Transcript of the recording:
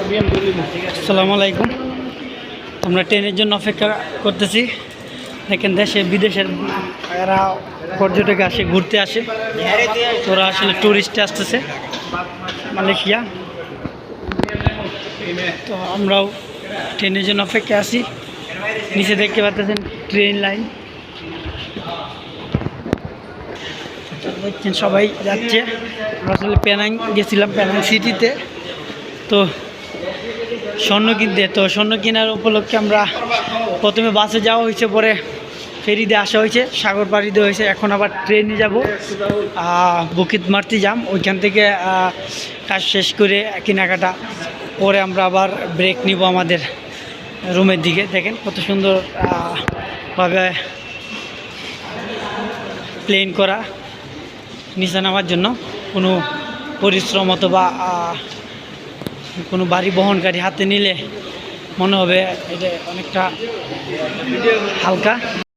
আসসালামু আলাইকুম। আমরা ট্রেনের জন্য অপেক্ষা করতেছি। দেখেন দেশে বিদেশের এরা পর্যটক আসে, ঘুরতে আসে। ওরা আসলে ট্যুরিস্টে আসতেছে মালয়েশিয়া। তো আমরাও ট্রেনের জন্য অপেক্ষা আছি। নিচে দেখতে পাচ্ছেন ট্রেন লাইন, দেখছেন সবাই যাচ্ছে। আমরা আসলে পেনাং গেছিলাম, পেনাং সিটিতে। তো স্বর্ণ কিনতে, তো স্বর্ণ কেনার উপলক্ষে আমরা প্রথমে বাসে যাওয়া হয়েছে, পরে ফেরিতে আসা হয়েছে, সাগর পাড়ি দেওয়া হয়েছে। এখন আবার ট্রেনে যাব বুকিত মারতি যাম। ওইখান থেকে কাজ শেষ করে কেনাকাটা পরে আমরা আবার ব্রেক নিব আমাদের রুমের দিকে। দেখেন কত সুন্দর ভাবে প্লেন করা, নিচে নামার জন্য কোনো পরিশ্রম অথবা কোনো বাড়ি বহনকারী হাতে নিলে মনে হবে এটা অনেকটা হালকা।